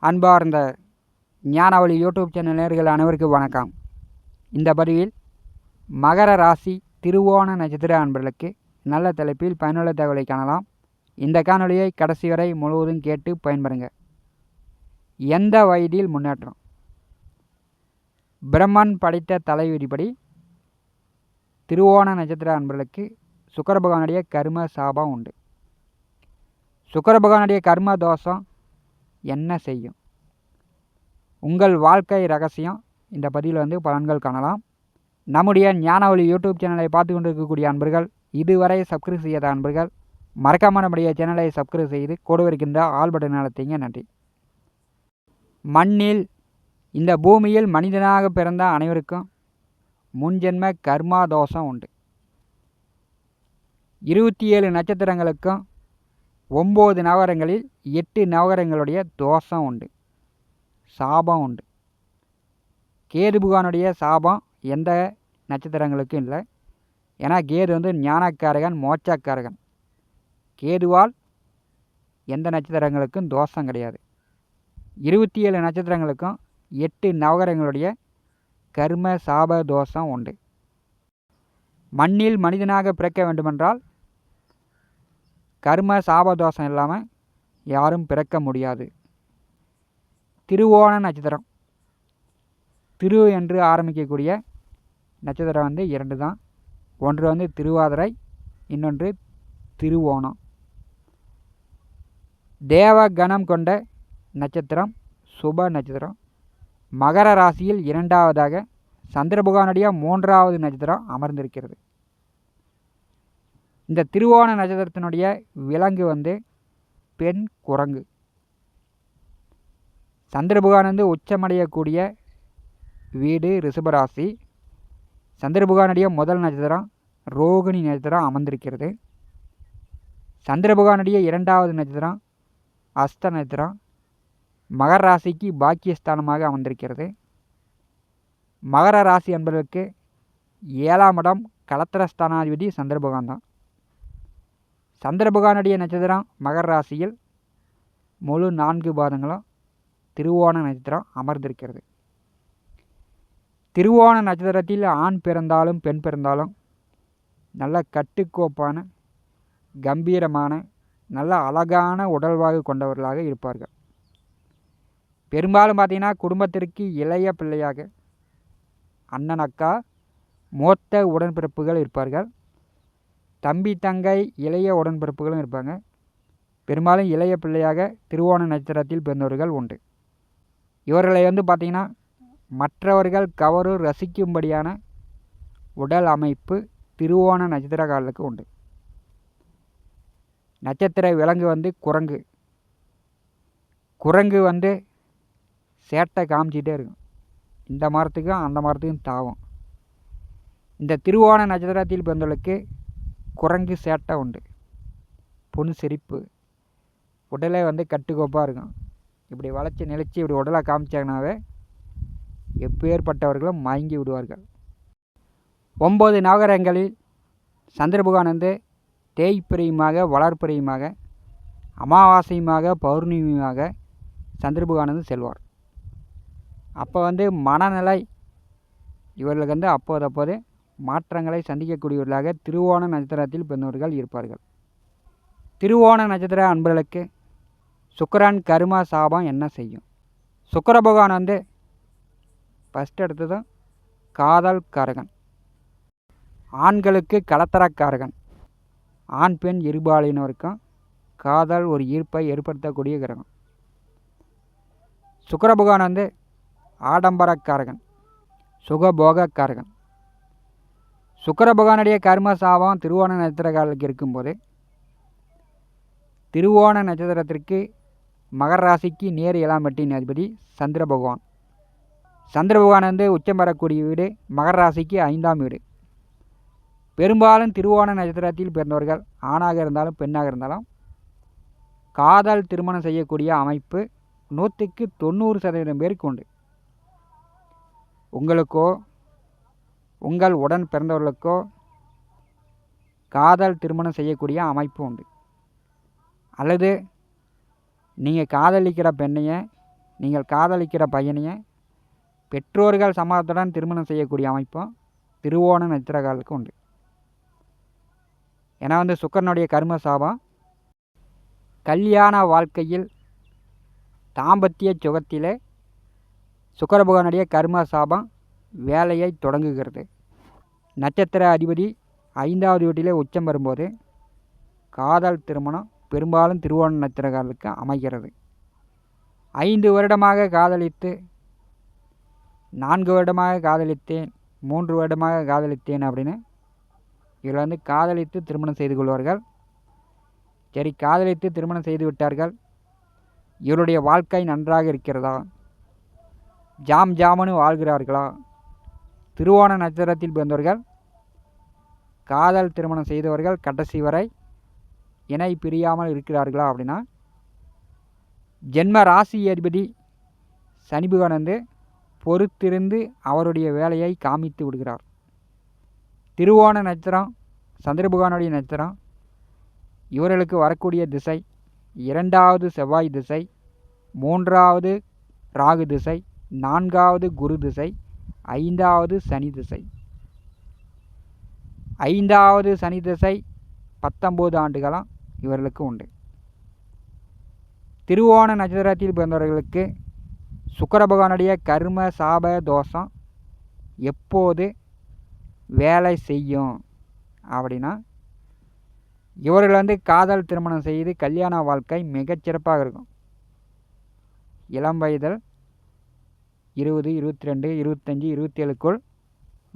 அன்பார்ந்த ஞானவழி YouTube channel நேயர்கள் அனைவருக்கும் வணக்கம். இந்த பதிவில் மகர ராசி திருவோண நட்சத்திர அன்பர்களுக்கு நல்ல தலைப்பில் பயனுள்ள தகவலை காணலாம். இந்த காணொலியை கடைசி வரை முழுவதும் கேட்டு பயன்பெறுங்க. எந்த வயதில் முன்னேற்றம்? பிரம்மன் படைத்த தலைவிதிப்படி திருவோண நட்சத்திர அன்பர்களுக்கு சுக்கிர பகவானுடைய கர்ம சாபம் உண்டு. சுக்கிர பகவானுடைய கர்ம தோஷம் என்ன செய்யும்? உங்கள் வாழ்க்கை ரகசியம் இந்த பதிவில் பலன்கள் காணலாம். நம்முடைய ஞானவழி யூடியூப் சேனலை பார்த்து கொண்டிருக்கக்கூடிய அன்பர்கள், இதுவரை சப்ஸ்கிரைப் செய்யாத அன்பர்கள் மறக்காம நம்முடைய சேனலை சப்ஸ்கிரைப் செய்து கூட இருக்கின்ற ஆல் பட்டன் அழுத்திங்க. நன்றி. மண்ணில் இந்த பூமியில் மனிதனாக பிறந்த அனைவருக்கும் முன்ஜென்ம கர்மா தோஷம் உண்டு. 27 நட்சத்திரங்களுக்கும் 9 நவகரங்களில் 8 நவகரங்களுடைய தோஷம் உண்டு, சாபம் உண்டு. கேது பகவானுடைய சாபம் எந்த நட்சத்திரங்களுக்கும் இல்லை. ஏன்னா கேது ஞானக்காரகன், மோட்சக்காரகன். கேதுவால் எந்த நட்சத்திரங்களுக்கும் தோஷம் கிடையாது. 27 நட்சத்திரங்களுக்கும் 8 நவகரங்களுடைய கர்ம சாப தோஷம் உண்டு. மண்ணில் மனிதனாக பிறக்க வேண்டுமென்றால் கர்ம சாபதோஷம் இல்லாமல் யாரும் பிறக்க முடியாது. திருவோண நட்சத்திரம், திரு என்று ஆரம்பிக்கக்கூடிய நட்சத்திரம் 2 தான். ஒன்று திருவாதிரை, இன்னொன்று திருவோணம். தேவகணம் கொண்ட நட்சத்திரம் சுப நட்சத்திரம். மகர ராசியில் 2வதாக சந்திர பகவானுடைய 3வது நட்சத்திரம் அமர்ந்திருக்கிறது. இந்த திருவோண நட்சத்திரத்தினுடைய விலங்கு பெண் குரங்கு. சந்திர பகவான் உச்சமடையக்கூடிய வீடு ரிஷபராசி. சந்திர பகவானுடைய முதல் நட்சத்திரம் ரோகிணி நட்சத்திரம் அமர்ந்திருக்கிறது. சந்திர பகவானுடைய 2வது நட்சத்திரம் அஸ்த நட்சத்திரம் மகர ராசிக்கு பாக்கியஸ்தானமாக அமர்ந்திருக்கிறது. மகர ராசி என்பதற்கு 7ஆம் இடம் கலத்திரஸ்தானாதிபதி சந்திர பகவான் தான். சந்திர பகவானுடைய நட்சத்திரம் மகர ராசியில் முழு 4 பாதங்களும் திருவோண நட்சத்திரம் அமர்ந்திருக்கிறது. திருவோண நட்சத்திரத்தில் ஆண் பிறந்தாலும் பெண் பிறந்தாலும் நல்ல கட்டுக்கோப்பான, கம்பீரமான, நல்ல அழகான உடல்வாகு கொண்டவர்களாக இருப்பார்கள். பெரும்பாலும் பார்த்திங்கன்னா குடும்பத்திற்கு இளைய பிள்ளையாக அண்ணன், அக்கா, மூத்த உடன்பிறப்புகள் இருப்பார்கள். தம்பி, தங்கை, இளைய உடன்பிறப்புகளும் இருப்பாங்க. பெரும்பாலும் இளைய பிள்ளையாக திருவோண நட்சத்திரத்தில் பிறந்தவர்கள் உண்டு. இவர்களை பார்த்திங்கன்னா மற்றவர்கள் கவரும் ரசிக்கும்படியான உடல் அமைப்பு திருவோண நட்சத்திரக்காரர்களுக்கு உண்டு. நட்சத்திர விலங்கு குரங்கு. குரங்கு சேட்டை காமிச்சிட்டே இருக்கும். இந்த மரத்துக்கும் அந்த மரத்துக்கும் தாவும். இந்த திருவோண நட்சத்திரத்தில் பிறந்தவர்களுக்கு குரங்கு சேட்டை உண்டு. பொன் சிரிப்பு, உடலே கட்டுக்கோப்பாக இருக்கும். இப்படி வளைச்சி நெளிச்சு இப்படி உடலை காமிச்சாங்கனாவே எப்பேற்பட்டவர்களும் மயங்கி விடுவார்கள். 9 நவகரங்களில் சந்திர பகவான் தேய்பிரையுமாக, வளர்ப்பிரையுமாக, அமாவாசையுமாக, பௌர்ணமியுமாக சந்திர பகவான் செல்வார். அப்போ மனநிலை இவர்களுக்கு அப்போது மாற்றங்களை சந்திக்கக்கூடியவர்களாக திருவோண நட்சத்திரத்தில் பிறந்தவர்கள் இருப்பார்கள். திருவோண நட்சத்திர அன்பர்களுக்கு சுக்கிரன் கர்ம சாபம் என்ன செய்யும்? சுக்கிர பகவான் ஃபஸ்ட் எடுத்ததும் காதல் காரகன். ஆண்களுக்கு கலத்தரக்காரகன். ஆண் பெண் இருபாலினருக்கும் காதல் ஒரு ஈர்ப்பை ஏற்படுத்தக்கூடிய கிரகம். சுக்கிர பகவான் ஆடம்பரக்காரகன், சுகபோகக்காரகன். சுக்கிர பகவானுடைய கர்ம சாபம் திருவோண நட்சத்திரக்காரர்களுக்கு இருக்கும்போது திருவோண நட்சத்திரத்திற்கு மகர ராசிக்கு நேர் 7ஆம் வீட்டின் அதிபதி சந்திர பகவான். சந்திர பகவான் உச்சம் பெறக்கூடிய வீடு மகர ராசிக்கு 5ஆம் வீடு. பெரும்பாலும் திருவோண நட்சத்திரத்தில் பிறந்தவர்கள் ஆணாக இருந்தாலும் பெண்ணாக இருந்தாலும் காதல் திருமணம் செய்யக்கூடிய அமைப்பு 100க்கு 90% பேருக்கு உண்டு. உங்களுக்கோ உங்கள் உடன் பிறந்தவர்களுக்கோ காதல் திருமணம் செய்யக்கூடிய அமைப்பு உண்டு. அல்லது நீங்கள் காதலிக்கிற பெண்ணையை நீங்கள் காதலிக்கிற பையனையே பெற்றோர்கள் சம்மதத்துடன் திருமணம் செய்யக்கூடிய அமைப்பும் திருவோண நட்சத்திரக்காரர்களுக்கு உண்டு. ஏன்னா சுக்கிரனுடைய கர்ம சாபம் கல்யாண வாழ்க்கையில் தாம்பத்திய சுகத்திலே சுக்கிர பகவானுடைய கர்ம சாபம் வேலையை தொடங்குகிறது. நட்சத்திர அதிபதி 5வது வீட்டிலே உச்சம் வரும்போது காதல் திருமணம் பெரும்பாலும் திருவோண நட்சத்திரக்காரர்களுக்கு அமைகிறது. 5 வருடமாக காதலித்து 4 வருடமாக காதலித்தேன் 3 வருடமாக காதலித்தேன் அப்படின்னு இதில் காதலித்து திருமணம் செய்து கொள்வார்கள். சரி, காதலித்து திருமணம் செய்து விட்டார்கள், இவருடைய வாழ்க்கை நன்றாக இருக்கிறதா, ஜாம்னு வாழ்கிறார்களா? திருவோண நட்சத்திரத்தில் பிறந்தவர்கள் காதல் திருமணம் செய்தவர்கள் கடைசி வரை இணை பிரியாமல் இருக்கிறார்களா அப்படின்னா ஜென்ம ராசி அதிபதி சனி பகவான் பொறுத்திருந்து அவருடைய வேலையை காமித்து விடுகிறார். திருவோண நட்சத்திரம் சந்திர பகவானுடைய நட்சத்திரம். இவர்களுக்கு வரக்கூடிய திசை 2வது செவ்வாய் திசை, 3வது ராகு திசை, 4வது குரு திசை, 5வது சனி திசை. 5வது சனி திசை 19 ஆண்டுகளாம் இவர்களுக்கு உண்டு. திருவோண நட்சத்திரத்தில் பிறந்தவர்களுக்கு சுக்கிர பகவானுடைய கர்ம சாப தோஷம் எப்போது வேலை செய்யும் அப்படின்னா இவர்கள் காதல் திருமணம் செய்து கல்யாண வாழ்க்கை மிகச்சிறப்பாக இருக்கும். இளம் வயதில் 20, 22, 25, 27க்குள்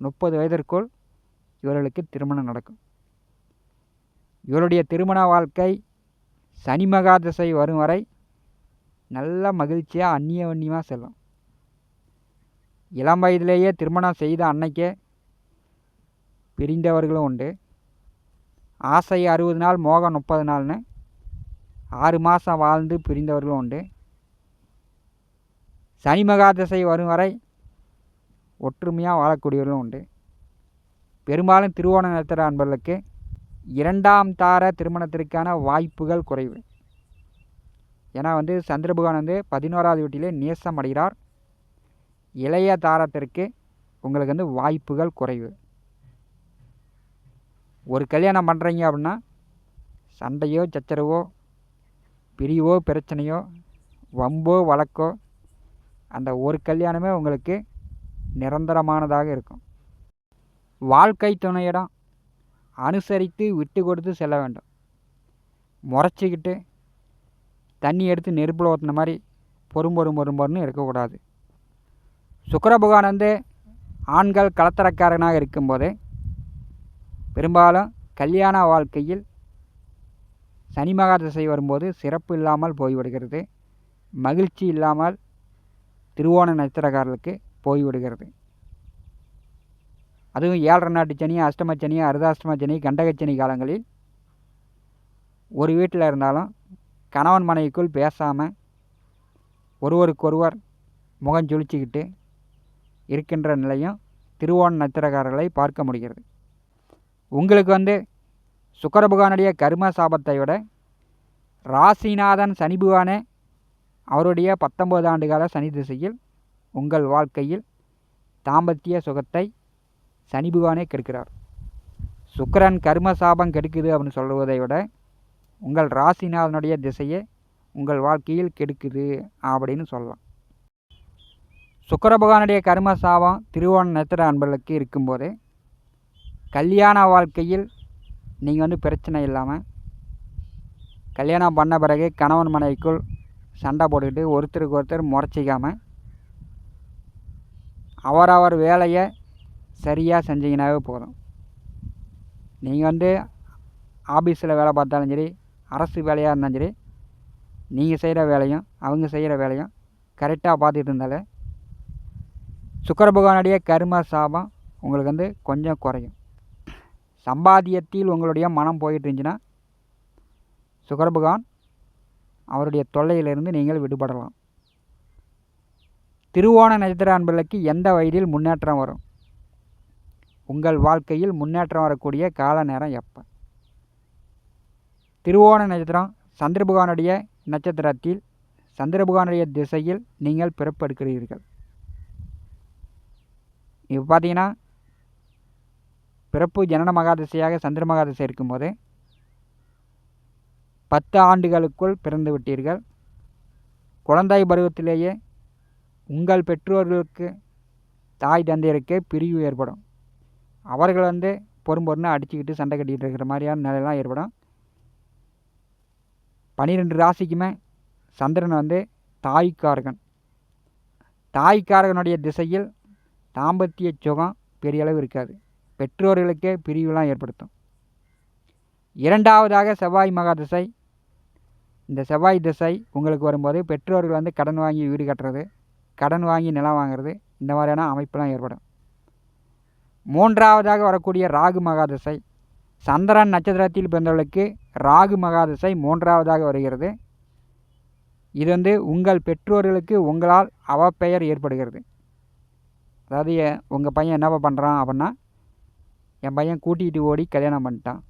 30 வயதிற்குள் இவர்களுக்கு திருமணம் நடக்கும். இவருடைய திருமண வாழ்க்கை சனி மகா திசை வரும் வரை நல்ல மகிழ்ச்சியாக அந்நியமாக செல்லும். இளம் வயதிலேயே திருமணம் செய்த அன்னைக்கே பிரிந்தவர்களும் உண்டு. ஆசை 60 நாள் மோகம் 30 நாள்னு 6 மாதம் வாழ்ந்து பிரிந்தவர்களும் உண்டு. சனி மகா திசை வரும் வரை ஒற்றுமையாக வாழக்கூடியவர்களும் உண்டு. பெரும்பாலும் திருவோண நட்சத்திர அன்பர்களுக்கு 2ஆம் தார திருமணத்திற்கான வாய்ப்புகள் குறைவு. ஏன்னா சந்திர பகவான் 11வது வீட்டிலே நேசம் அடைகிறார். இளைய தாரத்திற்கு உங்களுக்கு வாய்ப்புகள் குறைவு. ஒரு கல்யாணம் பண்ணுறீங்க அப்படின்னா சண்டையோ சச்சரவோ பிரிவோ பிரச்சனையோ வம்போ வழக்கோ அந்த ஒரு கல்யாணமே உங்களுக்கு நிரந்தரமானதாக இருக்கும். வாழ்க்கை துணையிடம் அனுசரித்து விட்டு கொடுத்து செல்ல வேண்டும். முறைச்சிக்கிட்டு தண்ணி எடுத்து நெருப்பில் ஊற்றின மாதிரி பொறும்பொருன்னு இருக்கக்கூடாது. சுக்கிர பகவான் ஆண்கள் கலத்தரக்காரனாக இருக்கும்போது பெரும்பாலும் கல்யாண வாழ்க்கையில் சனி மகா திசை வரும்போது சிறப்பு இல்லாமல் போய்விடுகிறது. மகிழ்ச்சி இல்லாமல் திருவோண நட்சத்திரக்காரர்களுக்கு போய்விடுகிறது. அதுவும் 7 நாட்டு சனி, அஷ்டமச்சனி, அர்த்தாஷ்டம சனி, கண்டகச்சனி காலங்களில் ஒரு வீட்டில் இருந்தாலும் கணவன் மனைவிக்குள் பேசாமல் ஒருவருக்கொருவர் முகம் சுழிச்சிக்கிட்டு இருக்கின்ற நிலையும் திருவோண நட்சத்திரக்காரர்களை பார்க்க முடிகிறது. உங்களுக்கு சுக்கிர பகவானுடைய கர்ம சாபத்தை விட ராசிநாதன் சனி பகவானே அவருடைய 19 ஆண்டுகால சனி திசையில் உங்கள் வாழ்க்கையில் தாம்பத்திய சுகத்தை சனி பகவானே கெடுக்கிறார். சுக்கிரன் கர்ம சாபம் கெடுக்குது அப்படின்னு சொல்வதை விட உங்கள் ராசிநாதனுடைய திசையை உங்கள் வாழ்க்கையில் கெடுக்குது அப்படின்னு சொல்லலாம். சுக்கிர பகவானுடைய கர்ம சாபம் திருவோண நட்சத்திர அன்பர்களுக்கு இருக்கும்போது கல்யாண வாழ்க்கையில் நீங்கள் பிரச்சனை இல்லாமல் கல்யாணம் பண்ண பிறகு கணவன் மனைவிக்குள் சண்டை போட்டுக்கிட்டு ஒருத்தருக்கு ஒருத்தர் முறைச்சிக்காமல் அவரவர் வேலையை சரியாக செஞ்சீங்கன்னாவே போதும். நீங்கள் ஆஃபீஸில் வேலை பார்த்தாலும் சரி, அரசு வேலையாக இருந்தாலும் சரி, நீங்கள் செய்கிற வேலையும் அவங்க செய்கிற வேலையும் கரெக்டாக பார்த்துட்டு இருந்தாலே சுக்கிர பகவானுடைய கர்ம சாபம் உங்களுக்கு கொஞ்சம் குறையும். சம்பாத்தியத்தில் உங்களுடைய மனம் போயிட்டு இருந்துச்சுன்னா சுக்கிர பகவான் அவருடைய தொல்லையிலிருந்து நீங்கள் விடுபடலாம். திருவோண நட்சத்திர அன்பர்களுக்கு எந்த வயதில் முன்னேற்றம் வரும்? உங்கள் வாழ்க்கையில் முன்னேற்றம் வரக்கூடிய கால நேரம் எப்போ? திருவோண நட்சத்திரம் சந்திர பகவானுடைய நட்சத்திரத்தில் சந்திர பகவானுடைய திசையில் நீங்கள் பிறப்பெடுக்கிறீர்கள். இப்போ பார்த்தீங்கன்னா பிறப்பு ஜனன மகாதிசையாக சந்திர மகாதிசை இருக்கும்போது 10 ஆண்டுகளுக்குள் பிறந்து விட்டீர்கள். குழந்தை பருவத்திலேயே உங்கள் பெற்றோர்களுக்கு தாய் தந்தையருக்கு பிரிவு ஏற்படும். அவர்கள் பொறுன்னு அடிச்சுக்கிட்டு சண்டை கட்டிக்கிட்டு இருக்கிற மாதிரியான நிலையெல்லாம் ஏற்படும். 12 ராசிக்குமே சந்திரன் தாய்க்காரகன். தாய்க்காரகனுடைய திசையில் தாம்பத்திய சுகம் பெரிய அளவு இருக்காது. பெற்றோர்களுக்கே பிரிவுலாம் ஏற்படுத்தும். 2வதாக செவ்வாய் மகாதிசை. இந்த செவ்வாய் திசை உங்களுக்கு வரும்போது பெற்றோர்கள் கடன் வாங்கி வீடு கட்டுறது, கடன் வாங்கி நிலம் வாங்குறது, இந்த மாதிரியான அமைப்பெல்லாம் ஏற்படும். 3வதாக வரக்கூடிய ராகு மகாதிசை. சந்திரன் நட்சத்திரத்தில் பிறந்தவர்களுக்கு ராகு மகாதிசை 3வதாக வருகிறது. இது உங்கள் பெற்றோர்களுக்கு உங்களால் அவப்பெயர் ஏற்படுகிறது. அதாவது உங்கள் பையன் என்னப்பா பண்ணுறான் அப்படின்னா, என் பையன் கூட்டிகிட்டு ஓடி கல்யாணம் பண்ணிட்டான்,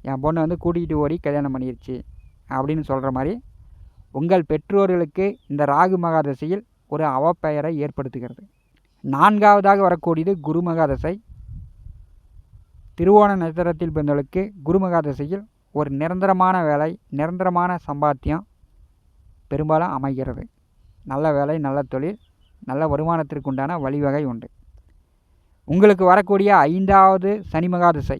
என் பொண்ணு கூட்டிகிட்டு ஓடி கல்யாணம் பண்ணிடுச்சு அப்படின்னு சொல்கிற மாதிரி உங்கள் பெற்றோர்களுக்கு இந்த ராகு மகாதசையில் ஒரு அவப்பெயரை ஏற்படுத்துகிறது. 4வதாக வரக்கூடியது குரு மகாதசை. திருவோண நட்சத்திரத்தில் பிறந்தவர்களுக்கு குரு மகாதசையில் ஒரு நிரந்தரமான வேலை, நிரந்தரமான சம்பாத்தியம் பெரும்பாலும் அமைகிறது. நல்ல வேலை, நல்ல தொழில், நல்ல வருமானத்திற்கு உண்டான வழிவகை உண்டு. உங்களுக்கு வரக்கூடிய 5வது சனி மகாதசை.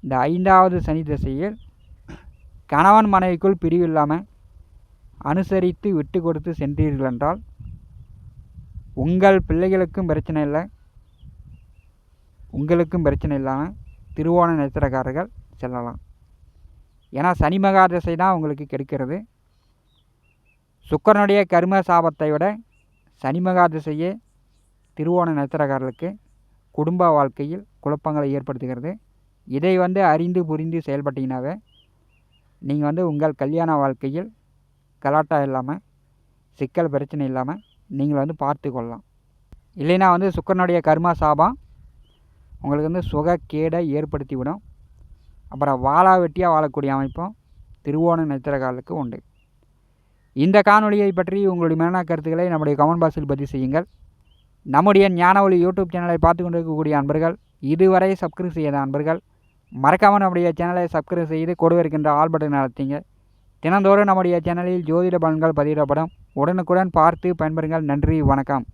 இந்த 5வது சனி திசையில் கணவன் மனைவிக்குள் பிரிவு இல்லாமல் அனுசரித்து விட்டு கொடுத்து சென்றீர்கள் என்றால் உங்கள் பிள்ளைகளுக்கும் பிரச்சனை இல்லை, உங்களுக்கும் பிரச்சனை இல்லாமல் திருவோண நட்சத்திரக்காரர்கள் செல்லலாம். ஏன்னா சனி மகாதசை தான் உங்களுக்கு கெடுக்கிறது. சுக்கிரனுடைய கர்ம சாபத்தை விட சனி மகாதசையே திருவோண நட்சத்திரக்காரர்களுக்கு குடும்ப வாழ்க்கையில் குழப்பங்களை ஏற்படுத்துகிறது. இதை அறிந்து புரிந்து செயல்பட்டீங்கன்னாவே நீங்கள் உங்கள் கல்யாண வாழ்க்கையில் கலாட்டா இல்லாமல், சிக்கல் பிரச்சனை இல்லாமல் நீங்கள் பார்த்து கொள்ளலாம். இல்லைன்னா சுக்கிரனுடைய கர்மா சாபம் உங்களுக்கு சுக கேடை ஏற்படுத்தி விடும். அப்புறம் வாழா வெட்டியாக வாழக்கூடிய அமைப்பும் திருவோண நட்சத்திரக்காரர்களுக்கு உண்டு. இந்த காணொலியை பற்றி உங்களுடைய மேலான கருத்துக்களை நம்முடைய கமெண்ட் பாக்ஸில் பதிவு செய்யுங்கள். நம்முடைய ஞான ஒளி யூடியூப் சேனலை பார்த்து கொண்டிருக்கக்கூடிய அன்பர்கள், இதுவரை சப்ஸ்கிரைப் செய்யாத அன்பர்கள் மறக்காமல் நம்முடைய சேனலை சப்ஸ்கிரைப் செய்து கொடுக்க இருக்கின்ற ஆல் பட்டன் அழுத்துங்க. தினந்தோறும் நம்முடைய சேனலில் ஜோதிட பலன்கள் பதிவிடப்படும். உடனுக்குடன் பார்த்து பயன்பெறுங்கள். நன்றி, வணக்கம்.